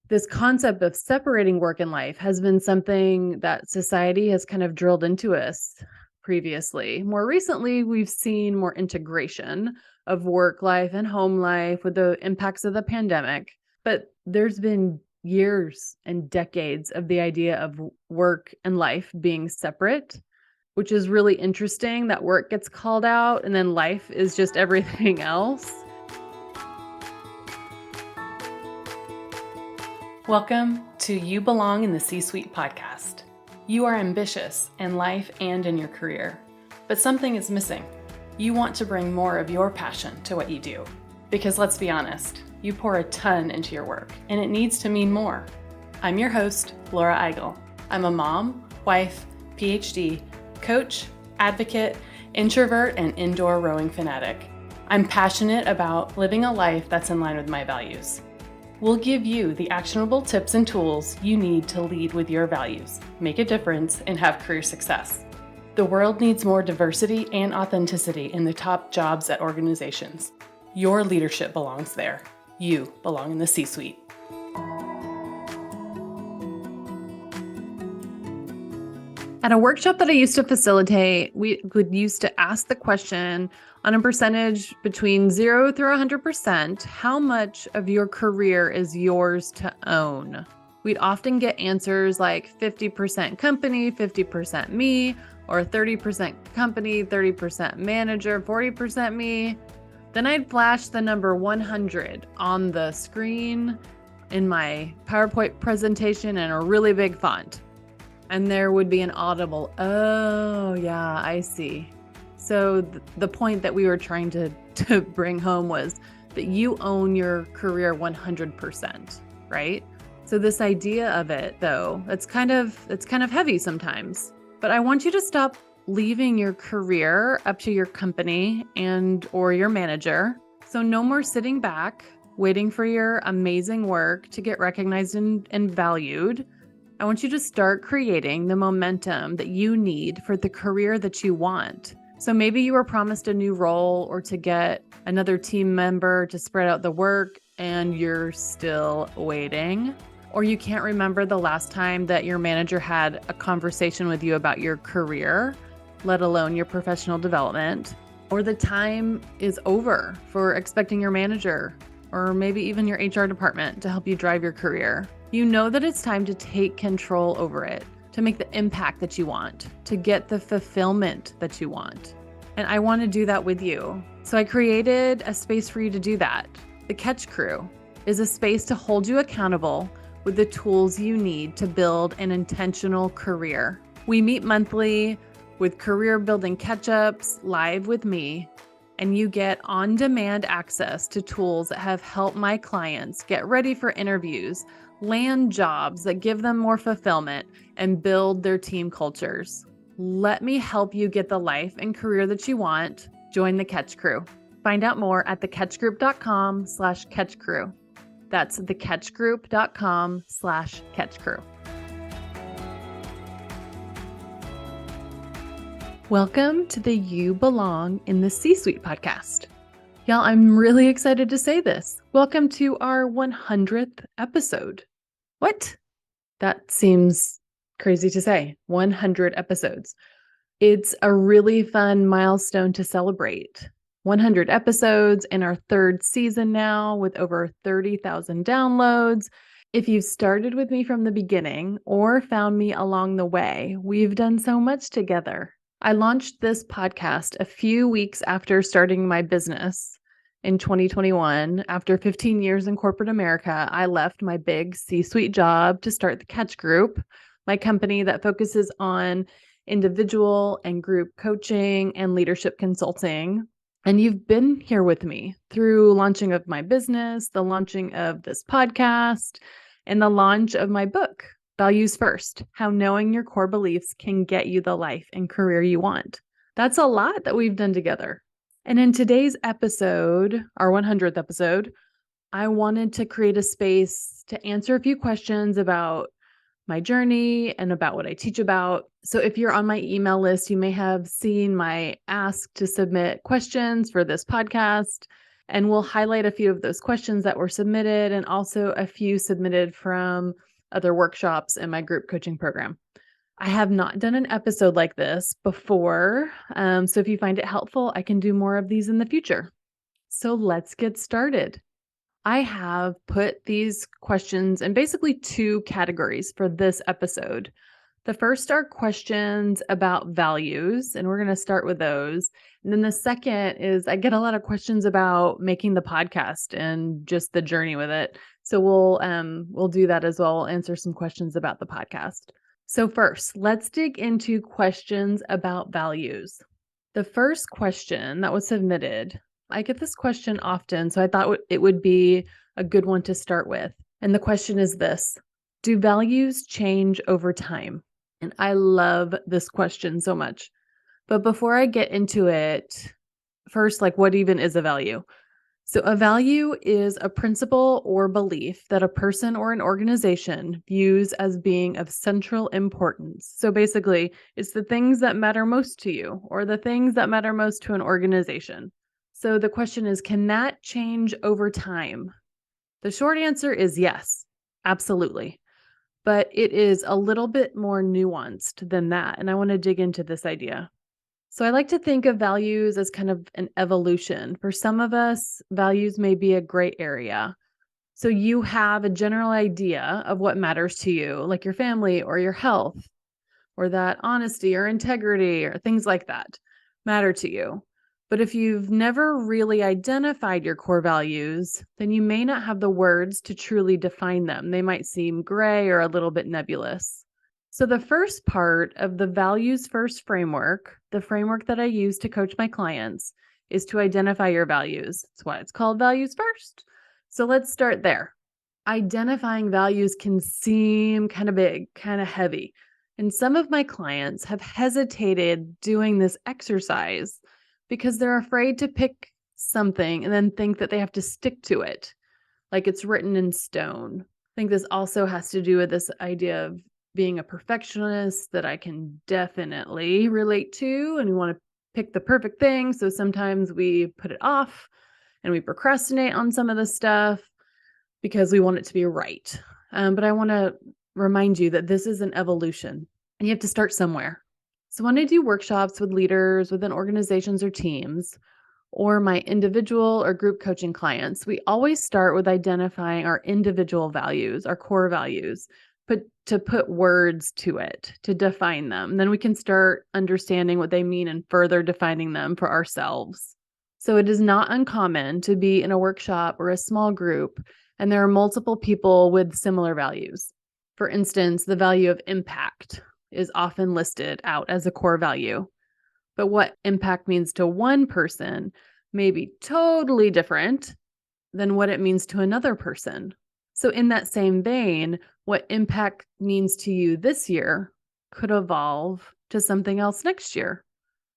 This concept of separating work and life has been something that society has kind of drilled into us previously. More recently, we've seen more integration of work life and home life with the impacts of the pandemic. But there's been years and decades of the idea of work and life being separate, which is really interesting that work gets called out and then life is just everything else. Welcome to You Belong in the C-Suite podcast. You are ambitious in life and in your career, but something is missing. You want to bring more of your passion to what you do. Because let's be honest, you pour a ton into your work, and it needs to mean more. I'm your host, Laura Eigel. I'm a mom, wife, PhD, coach, advocate, introvert, and indoor rowing fanatic. I'm passionate about living a life that's in line with my values. We'll give you the actionable tips and tools you need to lead with your values, make a difference, and have career success. The world needs more diversity and authenticity in the top jobs at organizations. Your leadership belongs there. You belong in the C-Suite. At a workshop that I used to facilitate, we used to ask the question on a percentage between 0 through 100%, how much of your career is yours to own? We'd often get answers like 50% company, 50% me, or 30% company, 30% manager, 40% me. Then I'd flash the number 100 on the screen in my PowerPoint presentation in a really big font. And there would be an audible, oh yeah, I see. So the point that we were trying to bring home was that you own your career 100%, right? So this idea of it though, it's kind of heavy sometimes, but I want you to stop leaving your career up to your company or your manager. So no more sitting back, waiting for your amazing work to get recognized and valued. I want you to start creating the momentum that you need for the career that you want. So maybe you were promised a new role or to get another team member to spread out the work and you're still waiting. Or you can't remember the last time that your manager had a conversation with you about your career, let alone your professional development. Or the time is over for expecting your manager or maybe even your HR department to help you drive your career. You know that it's time to take control over it, to make the impact that you want, to get the fulfillment that you want. And I want to do that with you. So I created a space for you to do that. The Catch Crew is a space to hold you accountable with the tools you need to build an intentional career. We meet monthly with career building catch-ups live with me, and you get on-demand access to tools that have helped my clients get ready for interviews, land jobs that give them more fulfillment, and build their team cultures. Let me help you get the life and career that you want. Join the Catch Crew. Find out more at thecatchgroup.com/catchcrew. That's thecatchgroup.com/catchcrew. Welcome to the You Belong in the C-Suite podcast. Y'all, I'm really excited to say this. Welcome to our 100th episode. What? That seems crazy to say. 100 episodes. It's a really fun milestone to celebrate. 100 episodes in our third season now with over 30,000 downloads. If you've started with me from the beginning or found me along the way, we've done so much together. I launched this podcast a few weeks after starting my business in 2021. After 15 years in corporate America, I left my big C-suite job to start the Catch Group, my company that focuses on individual and group coaching and leadership consulting. And you've been here with me through launching of my business, the launching of this podcast, and the launch of my book, Values First: How Knowing Your Core Beliefs Can Get You the Life and Career You Want. That's a lot that we've done together. And in today's episode, our 100th episode, I wanted to create a space to answer a few questions about my journey and about what I teach about. So if you're on my email list, you may have seen my ask to submit questions for this podcast. And we'll highlight a few of those questions that were submitted and also a few submitted from other workshops in my group coaching program. I have not done an episode like this before. So if you find it helpful, I can do more of these in the future. So let's get started. I have put these questions in basically two categories for this episode. The first are questions about values, and we're going to start with those. And then the second is I get a lot of questions about making the podcast and just the journey with it. So we'll do that as well. We'll answer some questions about the podcast. So first, let's dig into questions about values. The first question that was submitted, I get this question often, so I thought it would be a good one to start with. And the question is this: do values change over time? And I love this question so much. But before I get into it, first, what even is a value? So a value is a principle or belief that a person or an organization views as being of central importance. So basically, it's the things that matter most to you or the things that matter most to an organization. So the question is, can that change over time? The short answer is yes, absolutely. But it is a little bit more nuanced than that. And I want to dig into this idea. So I like to think of values as kind of an evolution. For some of us, values may be a gray area. So you have a general idea of what matters to you, like your family or your health, or that honesty or integrity or things like that matter to you. But if you've never really identified your core values, then you may not have the words to truly define them. They might seem gray or a little bit nebulous. So the first part of the values first framework, the framework that I use to coach my clients, is to identify your values. That's why it's called values first. So let's start there. Identifying values can seem kind of big, kind of heavy. And some of my clients have hesitated doing this exercise because they're afraid to pick something and then think that they have to stick to it, like it's written in stone. I think this also has to do with this idea of being a perfectionist that I can definitely relate to, and we want to pick the perfect thing. So sometimes we put it off and we procrastinate on some of the stuff because we want it to be right. But I want to remind you that this is an evolution and you have to start somewhere. So when I do workshops with leaders within organizations or teams, or my individual or group coaching clients, we always start with identifying our individual values, our core values, but to put words to it, to define them. Then we can start understanding what they mean and further defining them for ourselves. So it is not uncommon to be in a workshop or a small group, and there are multiple people with similar values. For instance, the value of impact is often listed out as a core value. But what impact means to one person may be totally different than what it means to another person. So in that same vein, what impact means to you this year could evolve to something else next year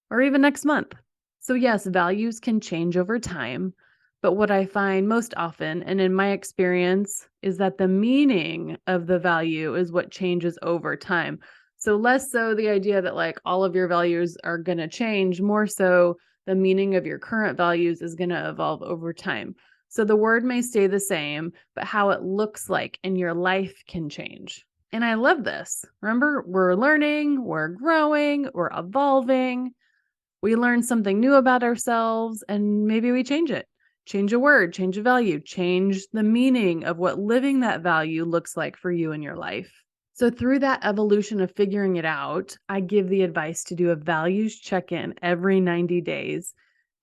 or even next month. So yes, values can change over time, but what I find most often, and in my experience, is that the meaning of the value is what changes over time. So less so the idea that all of your values are going to change, more so the meaning of your current values is going to evolve over time. So the word may stay the same, but how it looks like in your life can change. And I love this. Remember, we're learning, we're growing, we're evolving. We learn something new about ourselves and maybe we change it. Change a word, change a value, change the meaning of what living that value looks like for you in your life. So through that evolution of figuring it out, I give the advice to do a values check-in every 90 days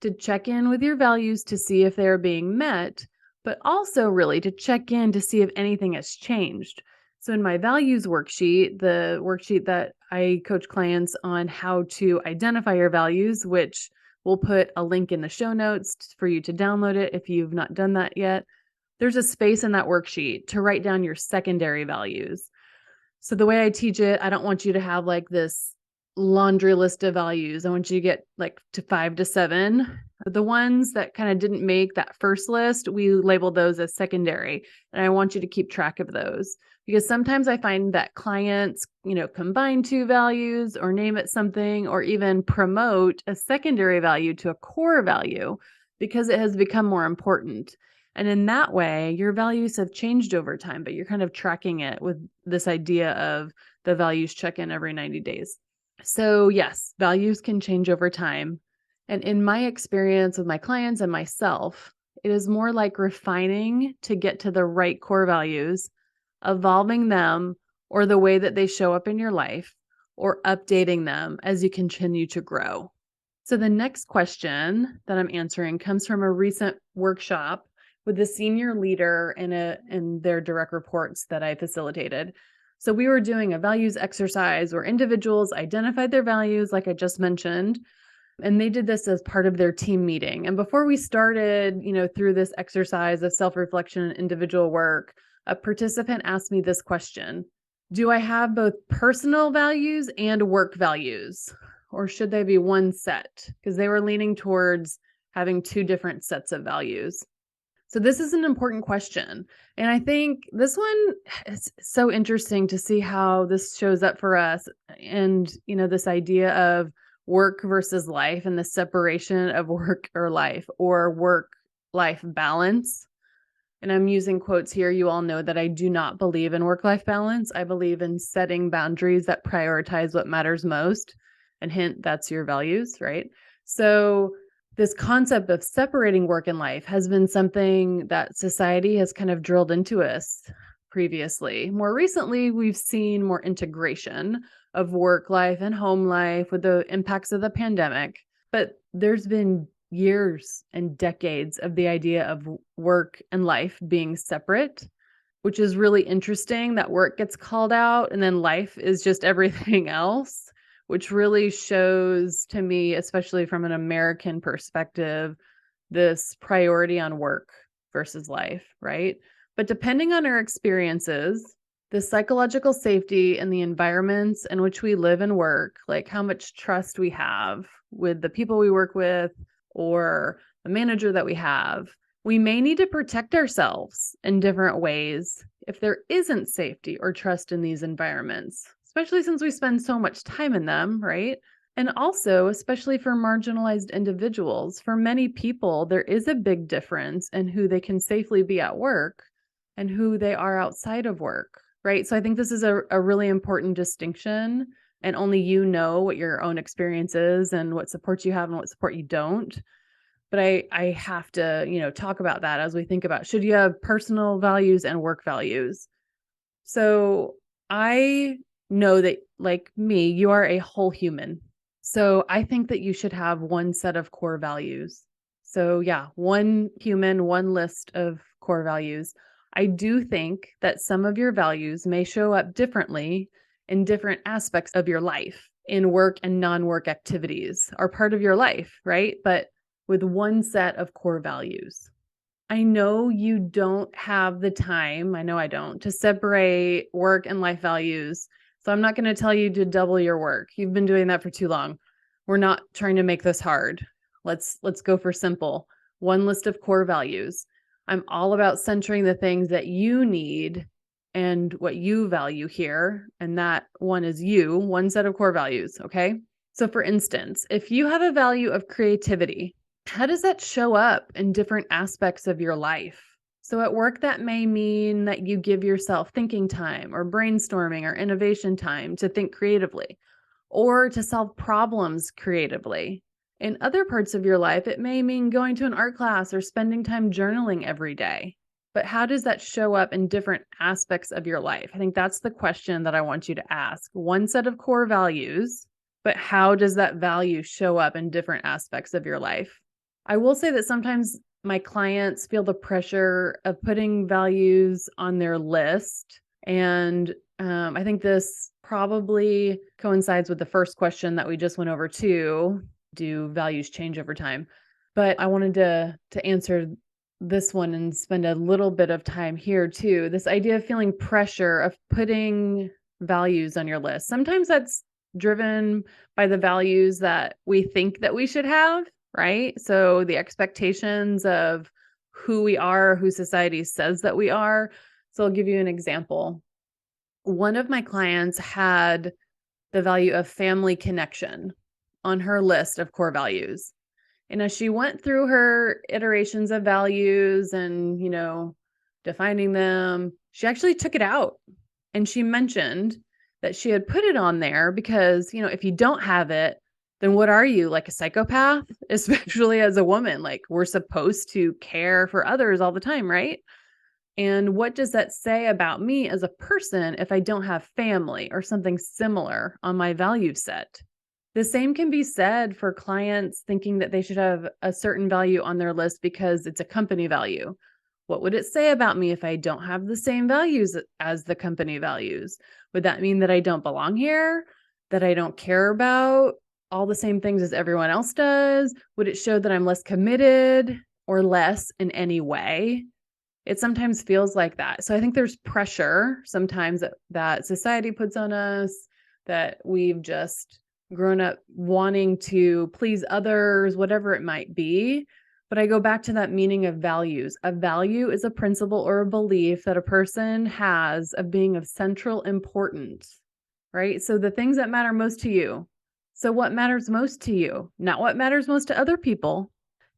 to check in with your values to see if they're being met, but also really to check in to see if anything has changed. So in my values worksheet, the worksheet that I coach clients on how to identify your values, which we'll put a link in the show notes for you to download it if you've not done that yet, there's a space in that worksheet to write down your secondary values. So the way I teach it, I don't want you to have this laundry list of values. I want you to get to 5 to 7. The ones that kind of didn't make that first list, we label those as secondary. And I want you to keep track of those because sometimes I find that clients, combine 2 values or name it something or even promote a secondary value to a core value. because it has become more important. And in that way, your values have changed over time, but you're kind of tracking it with this idea of the values check-in every 90 days. So yes, values can change over time. And in my experience with my clients and myself, it is more like refining to get to the right core values, evolving them or the way that they show up in your life, or updating them as you continue to grow. So the next question that I'm answering comes from a recent workshop with a senior leader in their direct reports that I facilitated. So we were doing a values exercise where individuals identified their values, like I just mentioned, and they did this as part of their team meeting. And before we started, through this exercise of self-reflection and individual work, a participant asked me this question: do I have both personal values and work values, or should they be one set? Because they were leaning towards having two different sets of values. So this is an important question. And I think this one is so interesting to see how this shows up for us. And, this idea of work versus life and the separation of work or life, or work-life balance. And I'm using quotes here. You all know that I do not believe in work-life balance. I believe in setting boundaries that prioritize what matters most. And hint, that's your values, right? So this concept of separating work and life has been something that society has kind of drilled into us previously. More recently, we've seen more integration of work life and home life with the impacts of the pandemic. But there's been years and decades of the idea of work and life being separate, which is really interesting that work gets called out and then life is just everything else, which really shows to me, especially from an American perspective, this priority on work versus life, right? But depending on our experiences, the psychological safety and the environments in which we live and work, like how much trust we have with the people we work with or the manager that we have, we may need to protect ourselves in different ways if there isn't safety or trust in these environments, especially since we spend so much time in them, right? And also, especially for marginalized individuals, for many people, there is a big difference in who they can safely be at work and who they are outside of work, right? So I think this is a really important distinction, and only you know what your own experience is and what support you have and what support you don't. But I have to, talk about that as we think about, should you have personal values and work values? So I know that, like me, you are a whole human. So I think that you should have one set of core values. So yeah, one human, one list of core values. I do think that some of your values may show up differently in different aspects of your life, in work and non-work activities are part of your life, right? But with one set of core values. I know you don't have the time, I know I don't, to separate work and life values. So I'm not going to tell you to double your work. You've been doing that for too long. We're not trying to make this hard. Let's go for simple. One list of core values. I'm all about centering the things that you need and what you value here. And that one is you, one set of core values. Okay. So for instance, if you have a value of creativity, how does that show up in different aspects of your life? So at work, that may mean that you give yourself thinking time or brainstorming or innovation time to think creatively or to solve problems creatively. In other parts of your life, it may mean going to an art class or spending time journaling every day. But how does that show up in different aspects of your life? I think that's the question that I want you to ask. One set of core values, but how does that value show up in different aspects of your life? I will say that sometimes my clients feel the pressure of putting values on their list. And I think this probably coincides with the first question that we just went over too. Do values change over time? But I wanted to answer this one and spend a little bit of time here too. This idea of feeling pressure of putting values on your list. Sometimes that's driven by the values that we think that we should have, right? So the expectations of who we are, who society says that we are. So I'll give you an example. One of my clients had the value of family connection on her list of core values. And as she went through her iterations of values and, defining them, she actually took it out. And she mentioned that she had put it on there because, if you don't have it, then what are you, like a psychopath? Especially as a woman, like we're supposed to care for others all the time, right? And what does that say about me as a person if I don't have family or something similar on my value set? The same can be said for clients thinking that they should have a certain value on their list because it's a company value. What would it say about me if I don't have the same values as the company values? Would that mean that I don't belong here? That I don't care about all the same things as everyone else does? Would it show that I'm less committed or less in any way? It sometimes feels like that. So I think there's pressure sometimes that society puts on us, that we've just grown up wanting to please others, whatever it might be. But I go back to that meaning of values. A value is a principle or a belief that a person has of being of central importance, right? So the things that matter most to you. So what matters most to you? Not what matters most to other people,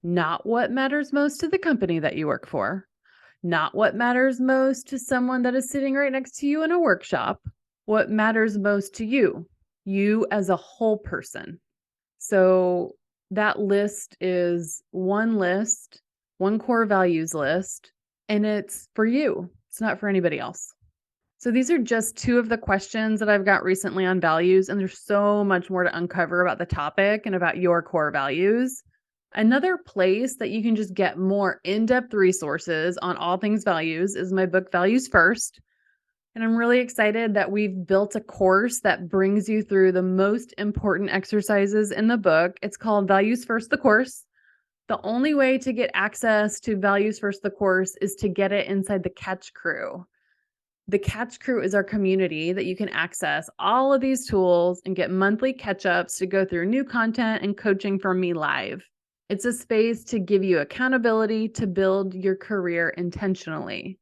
not what matters most to the company that you work for, not what matters most to someone that is sitting right next to you in a workshop. What matters most to you as a whole person. So that list is one list, one core values list, and it's for you. It's not for anybody else. So these are just two of the questions that I've got recently on values, and there's so much more to uncover about the topic and about your core values. Another place that you can just get more in-depth resources on all things values is my book, Values First. And I'm really excited that we've built a course that brings you through the most important exercises in the book. It's called Values First, the course. The only way to get access to Values First, the course is to get it inside the Catch Crew. The Catch Crew is our community that you can access all of these tools and get monthly catch-ups to go through new content and coaching from me live. It's a space to give you accountability to build your career intentionally.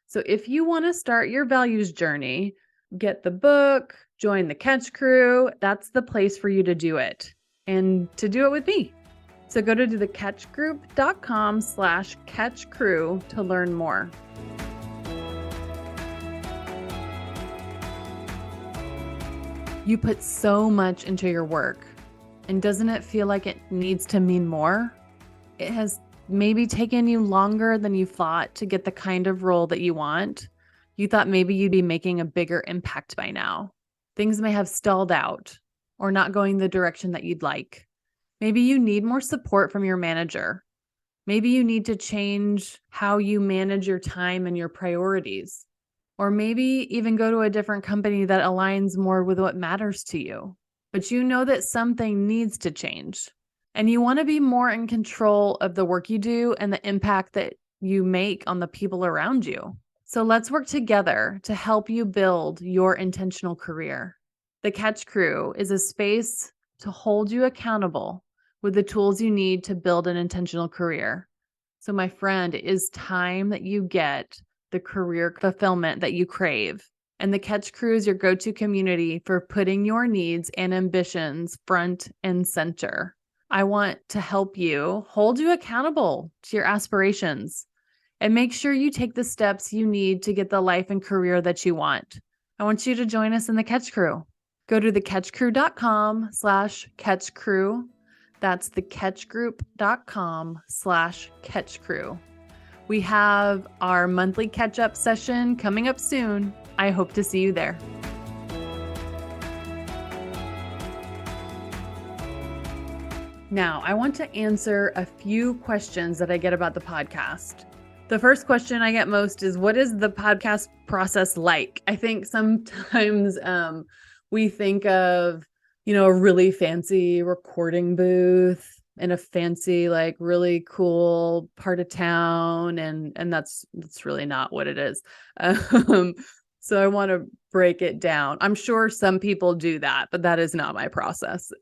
So if you want to start your values journey, get the book, join the Catch Crew. That's the place for you to do it and to do it with me. So go to thecatchgroup.com/catch crew to learn more. You put so much into your work, and doesn't it feel like it needs to mean more? It has maybe taken you longer than you thought to get the kind of role that you want. You thought maybe you'd be making a bigger impact by now. Things may have stalled out or not going the direction that you'd like. Maybe you need more support from your manager. Maybe you need to change how you manage your time and your priorities. Or maybe even go to a different company that aligns more with what matters to you. But you know that something needs to change. And you want to be more in control of the work you do and the impact that you make on the people around you. So let's work together to help you build your intentional career. The Catch Crew is a space to hold you accountable with the tools you need to build an intentional career. So my friend, it is time that you get the career fulfillment that you crave. And the Catch Crew is your go-to community for putting your needs and ambitions front and center. I want to help you, hold you accountable to your aspirations, and make sure you take the steps you need to get the life and career that you want. I want you to join us in the Catch Crew. Go to thecatchcrew.com/catch crew. That's thecatchgroup.com/catch crew. We have our monthly catch-up session coming up soon. I hope to see you there. Now, I want to answer a few questions that I get about the podcast. The first question I get most is, what is the podcast process like? I think sometimes we think of, a really fancy recording booth in a fancy, like really cool part of town. And that's really not what it is. So I want to break it down. I'm sure some people do that, but that is not my process.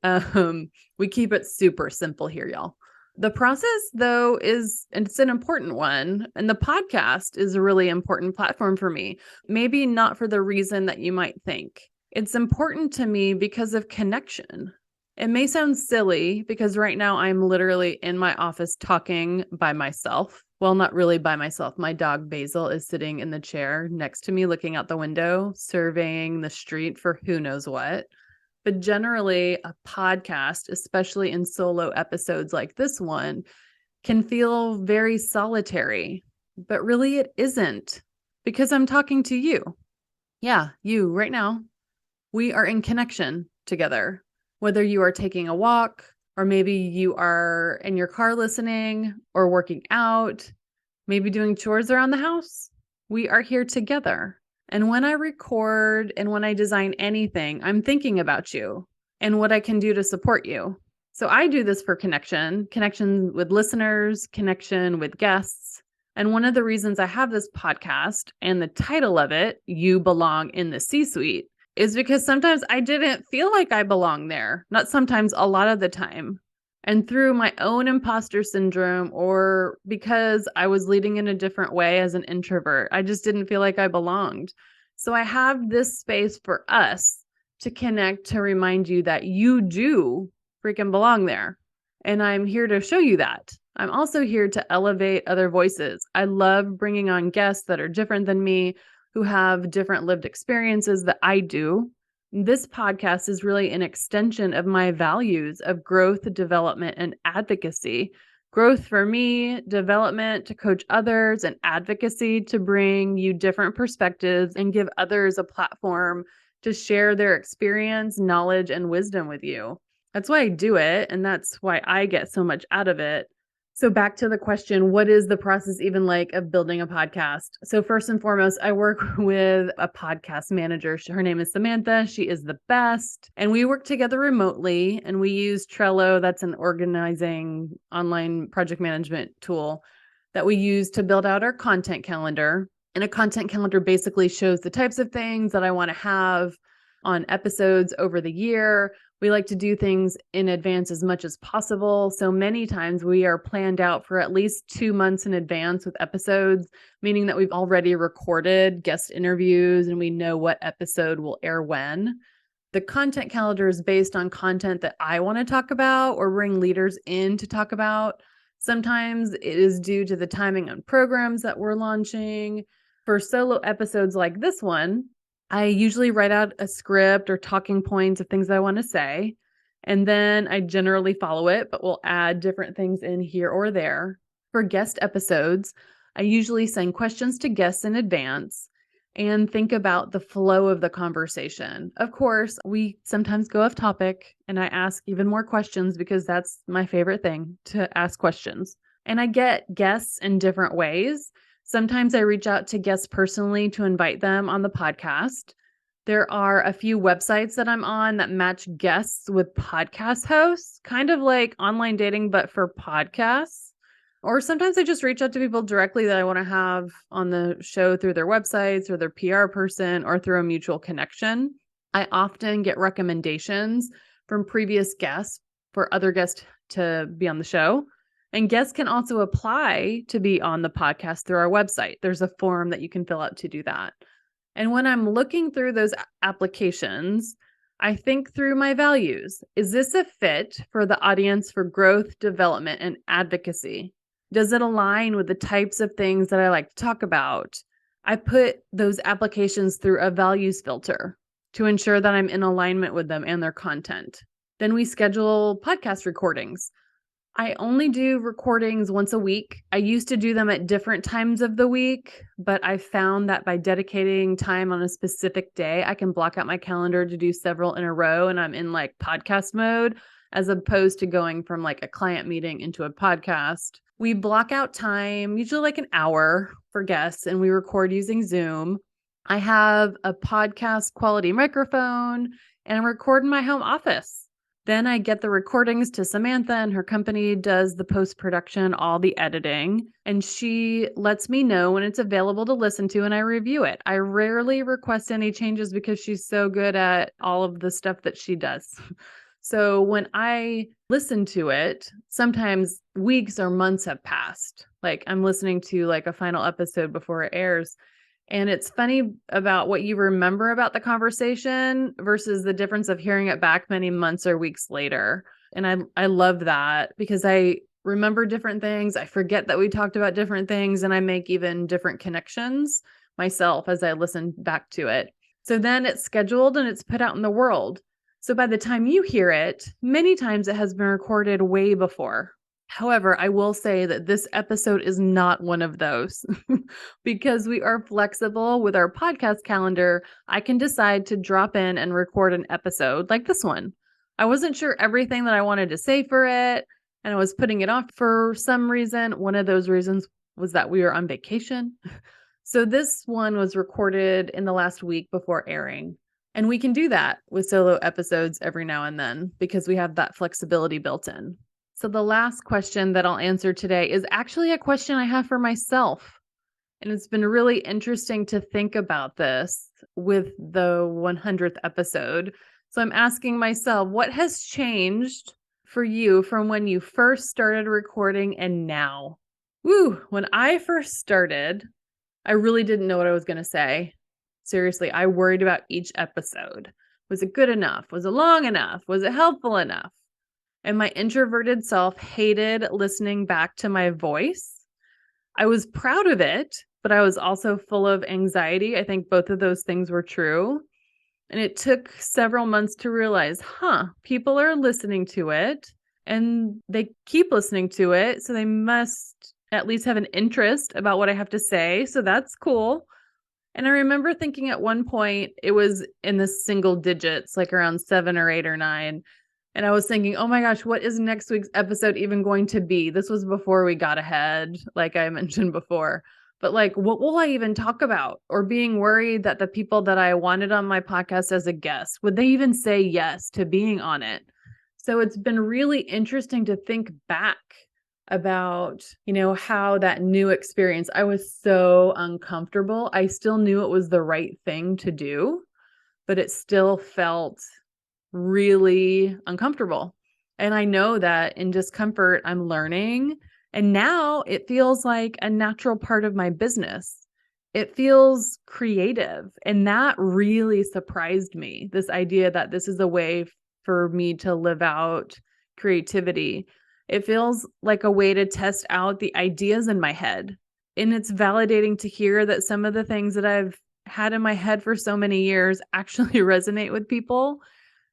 We keep it super simple here, y'all. The process, though, it's an important one. And the podcast is a really important platform for me. Maybe not for the reason that you might think. It's important to me because of connection. It may sound silly because right now I'm literally in my office talking by myself. Well, not really by myself. My dog Basil is sitting in the chair next to me, looking out the window, surveying the street for who knows what. But generally, a podcast, especially in solo episodes like this one, can feel very solitary. But really, it isn't because I'm talking to you. Yeah, you right now. We are in connection together. Whether you are taking a walk, or maybe you are in your car listening, or working out, maybe doing chores around the house, we are here together. And when I record and when I design anything, I'm thinking about you and what I can do to support you. So I do this for connection with listeners, connection with guests. And one of the reasons I have this podcast and the title of it, You Belong in the C-Suite, is because sometimes I didn't feel like I belonged there. Not sometimes, a lot of the time. And through my own imposter syndrome, or because I was leading in a different way as an introvert, I just didn't feel like I belonged. So I have this space for us to connect, to remind you that you do freaking belong there. And I'm here to show you that. I'm also here to elevate other voices. I love bringing on guests that are different than me, who have different lived experiences that I do. This podcast is really an extension of my values of growth, development, and advocacy. Growth for me, development to coach others, and advocacy to bring you different perspectives and give others a platform to share their experience, knowledge, and wisdom with you. That's why I do it, and that's why I get so much out of it. So back to the question, what is the process even like of building a podcast? So first and foremost, I work with a podcast manager. Her name is Samantha. She is the best. And we work together remotely, and we use Trello. That's an organizing online project management tool that we use to build out our content calendar. And a content calendar basically shows the types of things that I want to have on episodes over the year. We like to do things in advance as much as possible. So many times we are planned out for at least 2 months in advance with episodes, meaning that we've already recorded guest interviews and we know what episode will air when. The content calendar is based on content that I want to talk about or bring leaders in to talk about. Sometimes it is due to the timing on programs that we're launching. For solo episodes like this one, I usually write out a script or talking points of things that I want to say, and then I generally follow it, but we'll add different things in here or there. For guest episodes, I usually send questions to guests in advance and think about the flow of the conversation. Of course, we sometimes go off topic, and I ask even more questions because that's my favorite thing, to ask questions. And I get guests in different ways. Sometimes I reach out to guests personally to invite them on the podcast. There are a few websites that I'm on that match guests with podcast hosts, kind of like online dating, but for podcasts. Or sometimes I just reach out to people directly that I want to have on the show through their websites or their PR person or through a mutual connection. I often get recommendations from previous guests for other guests to be on the show. And guests can also apply to be on the podcast through our website. There's a form that you can fill out to do that. And when I'm looking through those applications, I think through my values. Is this a fit for the audience for growth, development, and advocacy? Does it align with the types of things that I like to talk about? I put those applications through a values filter to ensure that I'm in alignment with them and their content. Then we schedule podcast recordings. I only do recordings once a week. I used to do them at different times of the week, but I found that by dedicating time on a specific day, I can block out my calendar to do several in a row, and I'm in like podcast mode, as opposed to going from like a client meeting into a podcast. We block out time, usually like an hour for guests, and we record using Zoom. I have a podcast quality microphone, and I record in my home office. Then I get the recordings to Samantha, and her company does the post-production, all the editing, and she lets me know when it's available to listen to, and I review it. I rarely request any changes because she's so good at all of the stuff that she does. So when I listen to it, sometimes weeks or months have passed. Like I'm listening to like a final episode before it airs, And it's funny about what you remember about the conversation versus the difference of hearing it back many months or weeks later. And I love that because I remember different things. I forget that we talked about different things, and I make even different connections myself as I listen back to it. So then it's scheduled and it's put out in the world. So by the time you hear it, many times it has been recorded way before. However, I will say that this episode is not one of those because we are flexible with our podcast calendar. I can decide to drop in and record an episode like this one. I wasn't sure everything that I wanted to say for it, and I was putting it off for some reason. One of those reasons was that we were on vacation. So this one was recorded in the last week before airing. And we can do that with solo episodes every now and then because we have that flexibility built in. So the last question that I'll answer today is actually a question I have for myself. And it's been really interesting to think about this with the 100th episode. So I'm asking myself, what has changed for you from when you first started recording and now? When I first started, I really didn't know what I was going to say. Seriously, I worried about each episode. Was it good enough? Was it long enough? Was it helpful enough? And my introverted self hated listening back to my voice. I was proud of it, but I was also full of anxiety. I think both of those things were true. And it took several months to realize, people are listening to it and they keep listening to it. So they must at least have an interest about what I have to say. So that's cool. And I remember thinking at one point, it was in the single digits, like around 7 or 8 or 9. And I was thinking, oh my gosh, what is next week's episode even going to be? This was before we got ahead, like I mentioned before. But like, what will I even talk about? Or being worried that the people that I wanted on my podcast as a guest, would they even say yes to being on it? So it's been really interesting to think back about, how that new experience, I was so uncomfortable. I still knew it was the right thing to do, but it still felt really uncomfortable. And I know that in discomfort, I'm learning. And now it feels like a natural part of my business. It feels creative. And that really surprised me. This idea that this is a way for me to live out creativity. It feels like a way to test out the ideas in my head. And it's validating to hear that some of the things that I've had in my head for so many years actually resonate with people.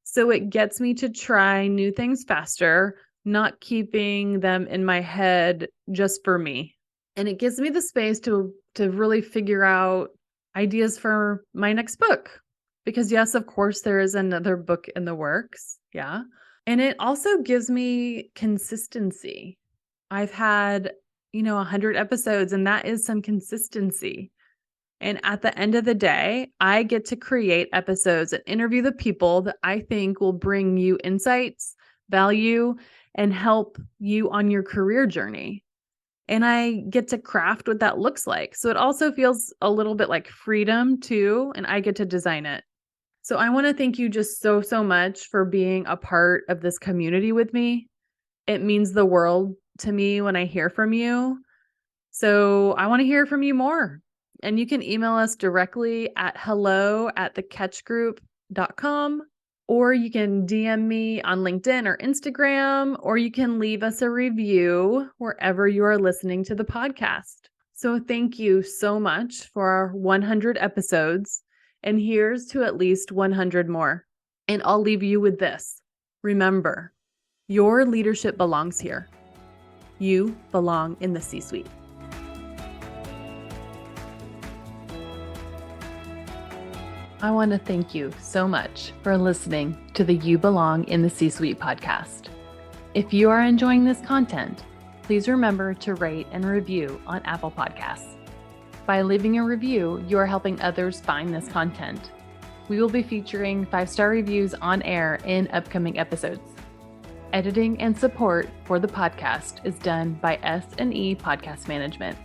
So it gets me to try new things faster, not keeping them in my head just for me. And it gives me the space to really figure out ideas for my next book. Because yes, of course, there is another book in the works. Yeah. And it also gives me consistency. I've had, 100 episodes, and that is some consistency. And at the end of the day, I get to create episodes and interview the people that I think will bring you insights, value, and help you on your career journey. And I get to craft what that looks like. So it also feels a little bit like freedom too, and I get to design it. So I want to thank you just so, so much for being a part of this community with me. It means the world to me when I hear from you. So I want to hear from you more. And you can email us directly at hello@thecatchgroup.com, or you can DM me on LinkedIn or Instagram, or you can leave us a review wherever you are listening to the podcast. So thank you so much for our 100 episodes, and here's to at least 100 more. And I'll leave you with this. Remember, your leadership belongs here. You belong in the C-suite. I want to thank you so much for listening to the You Belong in the C-Suite podcast. If you are enjoying this content, please remember to rate and review on Apple Podcasts. By leaving a review, you are helping others find this content. We will be featuring 5-star reviews on air in upcoming episodes. Editing and support for the podcast is done by S&E Podcast Management.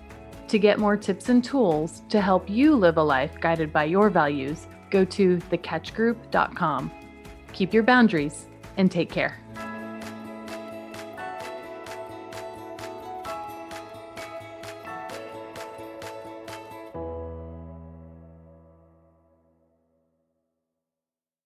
To get more tips and tools to help you live a life guided by your values, go to thecatchgroup.com. Keep your boundaries and take care.